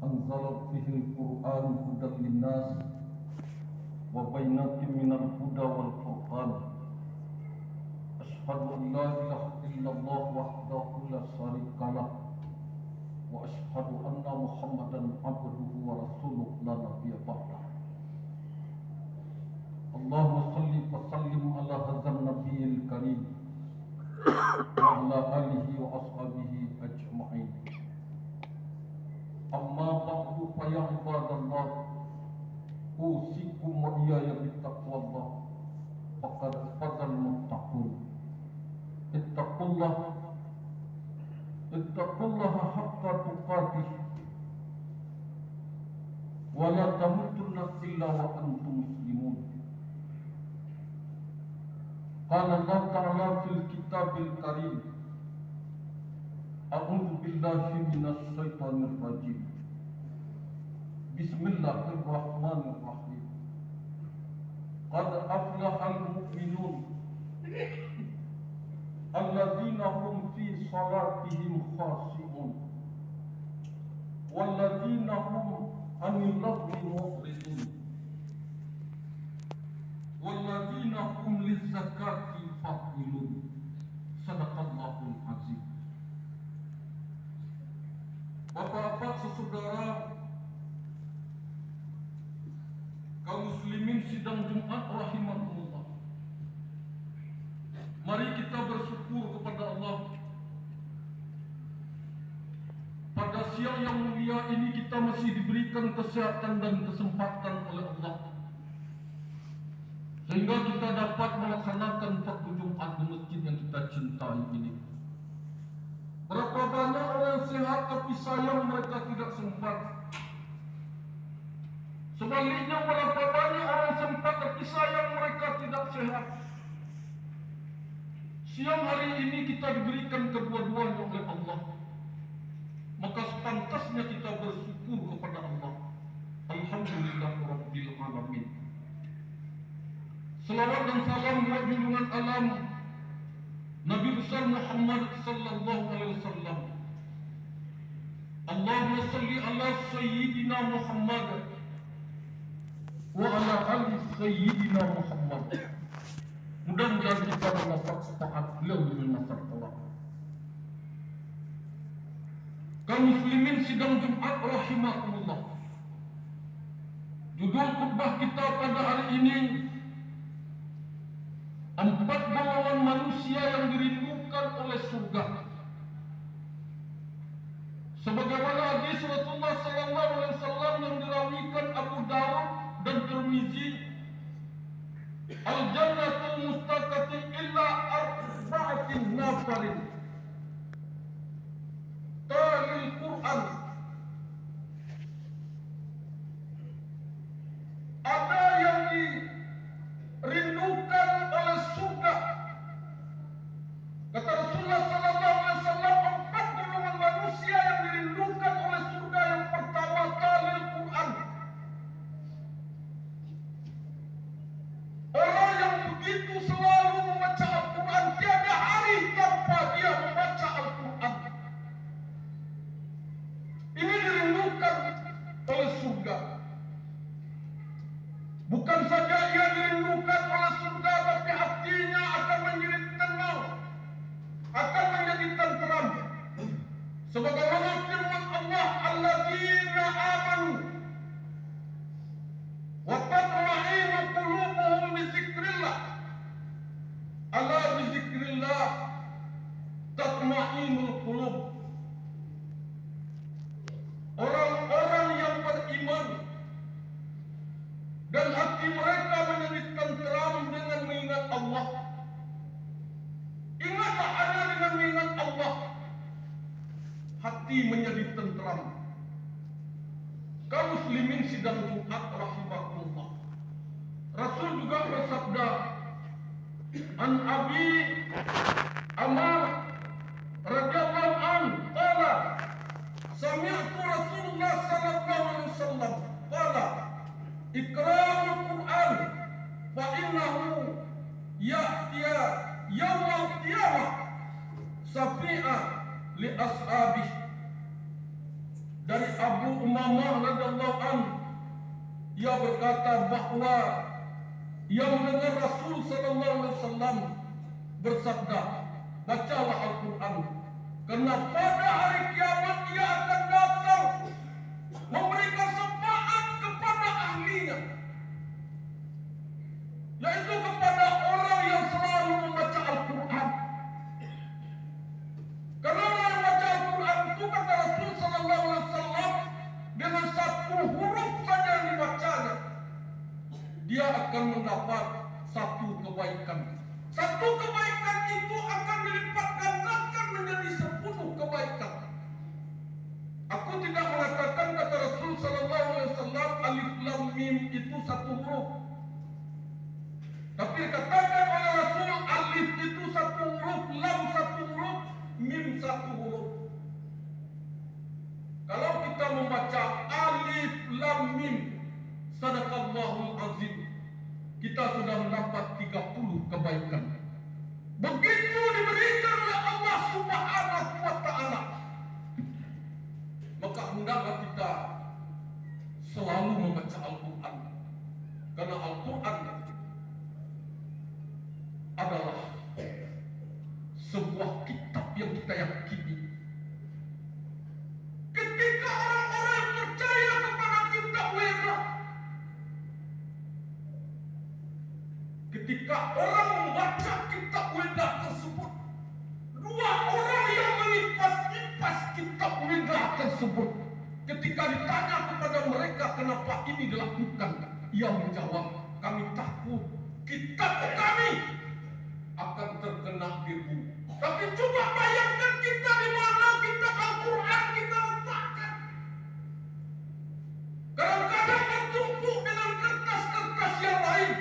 أنزل فيه القرآن هدى للناس وبينات من الهدى والفرقان أشهد أن لا إله إلا الله وحده لا شريك له وأشهد أن محمدا عبده ورسوله لا نبي بعده اللهم صل وسلم على هذا النبي الكريم وعلى آله وأصحابه أجمعين أما بعد فيا عباد الله أوصيكم وإياي بتقوى الله فقد فاز المتقون اتقوا الله حق تقاته ولا تموتن إلا وأنتم مسلمون قال الله تعالى في الكتاب الكريم أعوذ بالله من الشيطان الرجيم بسم الله الرحمن الرحيم قد أفلح المؤمنون الذين هم في صلاتهم خاشعون والذين هم عن اللغو معرضون والذين هم للزكاة فاعلون صدق الله العظيم. Bapak-bapak, saudara, kaum muslimin sidang Jumat rahimahumullah. Mari kita bersyukur kepada Allah. Pada siang yang mulia ini kita masih diberikan kesehatan dan kesempatan oleh Allah, sehingga kita dapat melaksanakan fardu Jumat di masjid yang kita cintai ini. Berapa banyak orang sehat tapi sayang mereka tidak sempat. Sebaliknya berapa banyak orang sempat tapi sayang mereka tidak sehat. Siang hari ini kita diberikan kedua-duanya oleh Allah, maka sepantasnya kita bersyukur kepada Allah. Alhamdulillah Rabbil Alamin. Selawat dan salam buat junjungan alam Nabi besar Muhammad sallallahu alaihi wasallam. Allahumma salli ala sayyidina Muhammad wa ala ali sayyidina Muhammad. Mudah-mudahan kita mendapat syafaat beliau di masa kelak. Kaum muslimin sidang Jumat rahimakumullah. Judul khutbah kita pada hari ini, 4 golongan manusia yang dirindukan oleh surga. Sebagaimana hadis Rasulullah sallallahu alaihi wasallam yang dirawikan Abu Dawud dan Tirmizi, al-jannatul mustaqati illa arba'atin nafarin talil Quran. Ada yang dirindukan oleh surga. Kata Rasulullah sallallahu alaihi wasallam, 4 golongan manusia yang dirindukan oleh surga. Yang pertama, talil Quran. Orang yang begitu selalu membaca Al-Quran, tiada hari tanpa dia membaca Al-Quran. Ini dirindukan oleh surga. Bukan saja ia dirindukan oleh surga, tapi hatinya akan menjadi tenang, akan menjadi tenteram. Sebagaimana firman Allah, alladzina amanu wa tatma'innu qulubuhum bi dzikrillah. Ala bi dzikrillah tatma'innul qulub. Orang-orang yang beriman dan hati mereka menjadi tenteram dengan mengingat Allah. Ingatlah hanya dengan mengingat Allah, hati menjadi tenteram. Kaum muslimin sidang Jumat rahimahullah. Rasul juga bersabda, an Abi Amar radhiyallahu anhu qala sami'tu Rasulullah sallallahu alaihi wasallam qala iqra'ul Qur'an fa innahu ya'tiya yawmal qiyamah safi'a li ashabihi. dari Abu Umamah radhiyallahu anhu, ia berkata bahwa ia mendengar Rasul sallallahu alaihi wasallam bersabda, bacalah Al-Quran, karena pada hari kiamat ia akan datang memberikan syafaat kepada ahlinya, yaitu kepada orang yang selalu membaca Al-Quran. Karena orang yang membaca Al-Quran itu, kata Rasul sallallahu alaihi wasallam, dengan satu huruf saja yang dibacanya, dia akan mendapat satu kebaikan. Satu kebaikan itu akan dilipat gandakan menjadi 10 kebaikan. Aku tidak mengatakan, kata Rasul sallallahu alaihi wasallam, alif lam mim itu satu huruf. Tapi dikatakan oleh Rasul, alif itu satu huruf, lam satu huruf, mim satu huruf. Kalau kita membaca alif lam mim, sadaqallahul azim, kita sudah mendapat 30 kebaikan. Begitu diberikan oleh Allah Subhanahu wa ta'ala. Maka hendaklah kita selalu membaca Al-Quran, karena Al-Quran adalah sebuah kitab yang kita yakini. Ketika orang-orang percaya kepada kitab Weda, ketika orang membaca kitab Weda tersebut, 2 orang yang menipas-nipas kitab Weda tersebut, ketika ditanya kepada mereka kenapa ini dilakukan, ia menjawab, kami takut kitab kami akan terkena debu. Tapi coba bayangkan kita di mana kitab Al-Quran kita letakkan. Kadang-kadang bertumpuk dengan kertas-kertas yang lain.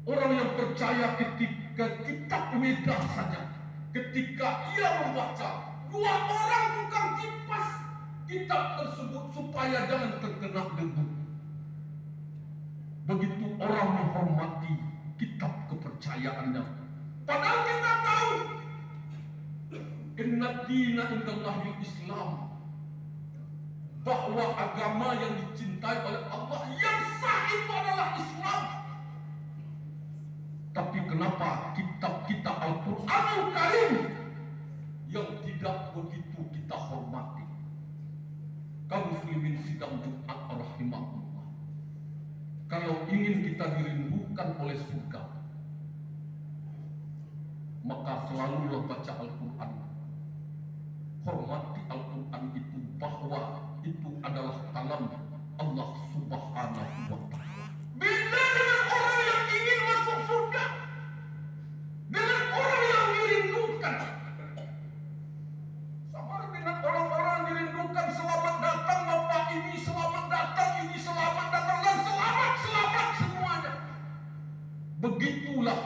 Orang yang percaya ketika kitab Weda saja, ketika ia membaca, 2 orang tukang kipas kitab tersebut supaya jangan terkena debu. Begitu orang menghormati kitab kepercayaannya. Padahal kita tahu, inna dina indallahil Islam, bahwa agama yang dicintai oleh Allah yang sah itu adalah Islam. Tapi kenapa kitab kita Al-Quranul Karim yang tidak begitu kita hormati? Kaum muslimin sidang Jumat rahimahullah, kalau ingin kita dirindukan oleh surga, maka selalulah baca Al-Quran. Hormati Al-Quran itu, bahwa itu adalah kalam Allah Subhanahu wa ta'ala. Beda dengan orang yang ingin masuk surga, dengan orang yang dirindukan. Sama dengan orang-orang dirindukan, selamat datang Bapak ini, selamat datang ini, selamat datang, dan selamat semuanya. Begitulah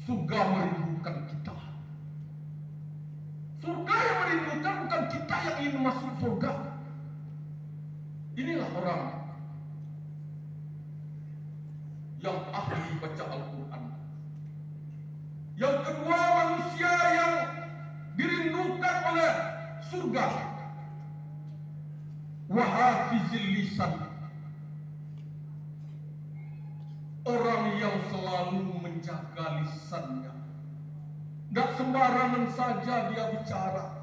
surga merindukan kita. Surga yang merindukan, bukan kita yang ingin masuk surga. Inilah orang yang ahli baca Al-Quran. Yang kedua, manusia yang dirindukan oleh surga, wahafizil lisan, orang yang selalu menjaga lisannya. Tidak sembarangan saja dia bicara.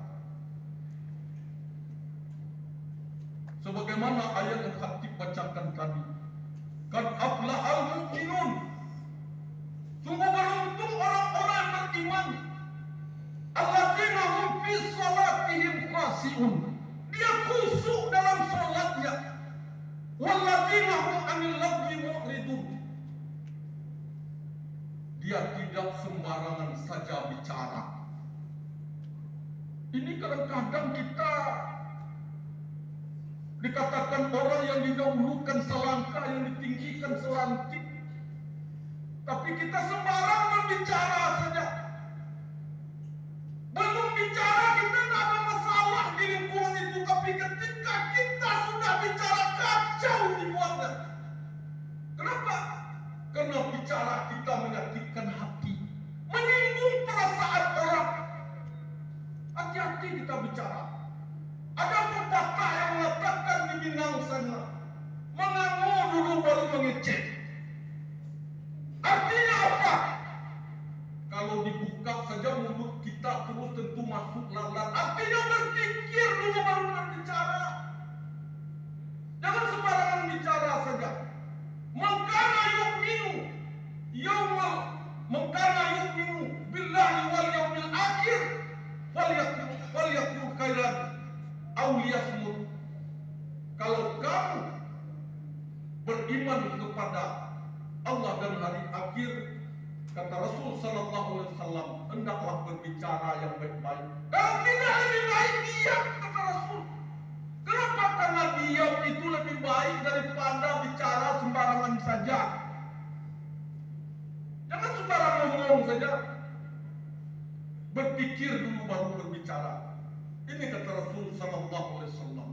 Sebagaimana ayat yang Khatib bacakan tadi, qad aflahal mu'minun, sungguh beruntung orang-orang yang beriman, alladzina hum fi salatihim khashi'un, dia khusyuk dalam salatnya, walladzina hum 'anil lagwi mu'ridun, dia tidak sembarangan saja bicara. Ini kadang-kadang kita dikatakan orang yang didahulukan selangkah, yang ditinggikan selantik, tapi kita sembarangan bicara saja. Belum bicara kita tidak ada masalah di lingkungan itu, tapi ketika kita sudah bicara, kacau dibuatnya. Kenapa? Karena bicara kita menyakitkan hati, menyinggung perasaan orang. Hati-hati kita bicara. khairan aw liyasmut. Kalau kamu beriman kepada Allah dan hari akhir, kata Rasul sallallahu alaihi wasallam, hendaklah berbicara yang baik-baik. Kalau tidak, lebih baik diam, kata Rasul. Kenapa? Karena diam itu lebih baik daripada bicara sembarangan saja. Jangan sembarangan ngomong saja. Berpikir dulu baru berbicara. Ini kata Rasul sallallahu alaihi wasallam.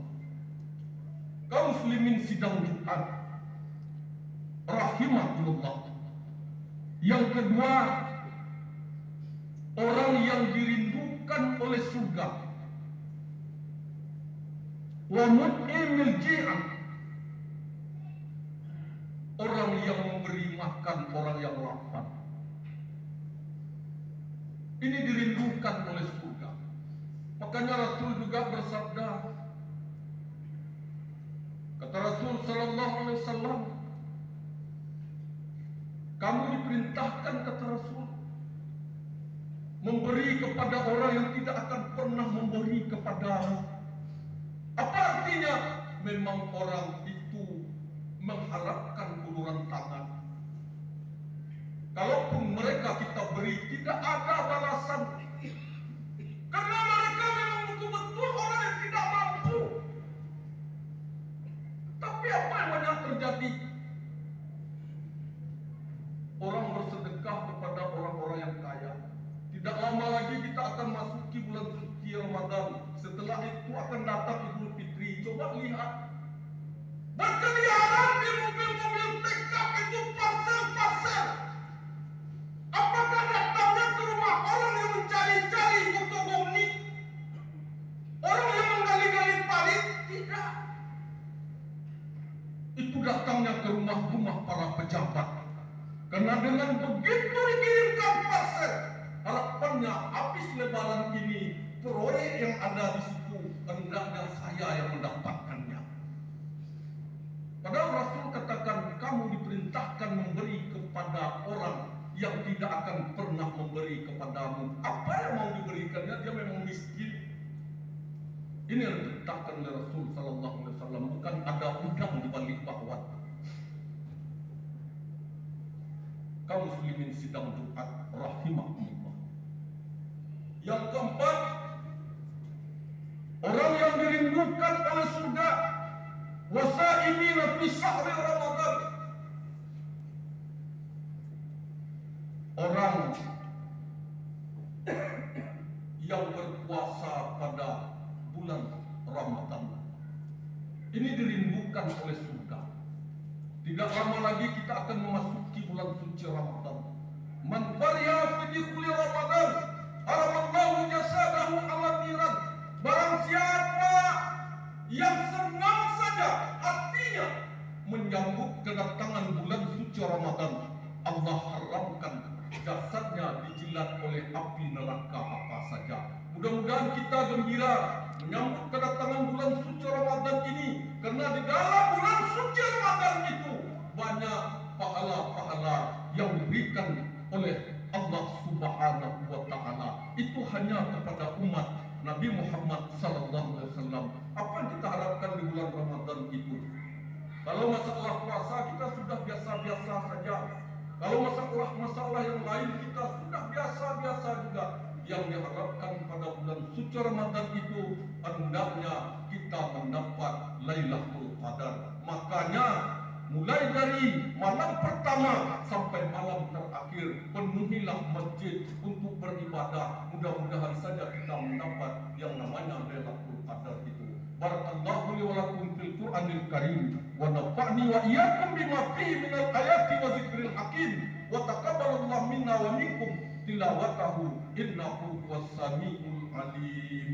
Kaum muslimin sidang Jumat rahimahullah. Yang kedua, orang yang dirindukan oleh surga. Wa mut'imil ji'an, orang yang memberi makan orang yang lapar. Ini dirindukan oleh surga. Makanya Rasul juga bersabda, kata Rasul sallallahu alaihi wasallam, kamu diperintahkan, kata Rasul, memberi kepada orang yang tidak akan pernah memberi kepadamu. Apa artinya? Memang orang itu mengharapkan uluran tangan. Kalaupun mereka kita beri, tidak ada balasan. Karena mereka memang betul-betul orang yang tidak mampu. Tapi apa yang banyak terjadi? Orang bersedekah kepada orang-orang yang kaya. Tidak lama lagi kita akan masuki bulan suci Ramadan. Setelah itu akan datang Idul Fitri. Coba lihat, berkeliaran di mobil-mobil pickup itu parcel-parcel. Apakah datangnya ke rumah orang yang mencari-cari fotokopi? Orang yang menggali-gali parit? Tidak. Itu datangnya ke rumah-rumah para pejabat. Karena dengan begitu dikirimkan parcel, harapannya habis lebaran ini proyek yang ada di situ hendaknya saya yang mendapatkannya. Padahal Rasul katakan kamu diperintahkan memberi kepada orang yang tidak akan pernah memberi kepadamu. Apa yang mau diberikannya? Dia memang miskin. Ini yang diperintahkan oleh Rasul sallallahu alaihi wasallam, bukan ada udang di balik bakwan. Kaum muslimin sidang Jumat rahimahullah. Yang keempat, orang yang dirindukan oleh surga, wasaimina fi syahri Ramadan. Orang yang berpuasa pada bulan Ramadan. Ini dirindukan oleh surga. Tidak lama lagi kita akan memasuki bulan suci Ramadan. Man farya fi dikhuli Ramadan, haramallahu jasadahu ala niran. Barang siapa yang senang saja hatinya menyambut kedatangan bulan suci Ramadan, Allah haramkan jasadnya dijilat oleh api neraka apa saja. Mudah-mudahan kita gembira menyambut kedatangan bulan suci Ramadan ini, karena di dalam bulan suci Ramadan itu banyak pahala-pahala yang diberikan oleh Allah Subhanahu wa taala. Itu hanya kepada umat Nabi Muhammad sallallahu alaihi wasallam. Apa yang kita harapkan di bulan Ramadan itu? Kalau masalah puasa kita sudah biasa-biasa saja. Kalau masalah yang lain kita sudah biasa-biasa juga. Yang diharapkan pada bulan suci Ramadan itu hendaknya kita mendapat Lailatul Qadar. Makanya mulai dari malam pertama sampai malam terakhir penuhilah masjid untuk beribadah. Mudah-mudahan saja kita mendapat yang namanya Lailatul Qadar itu. Barakallahu li wa lakum fil Qur'anil Karim wa nafa'ni wa iyyakum bima fihi minal ayati wa dzikril hakim wa taqabbalallahu minna wa minkum tilawatahu innahu huwas samiul alim.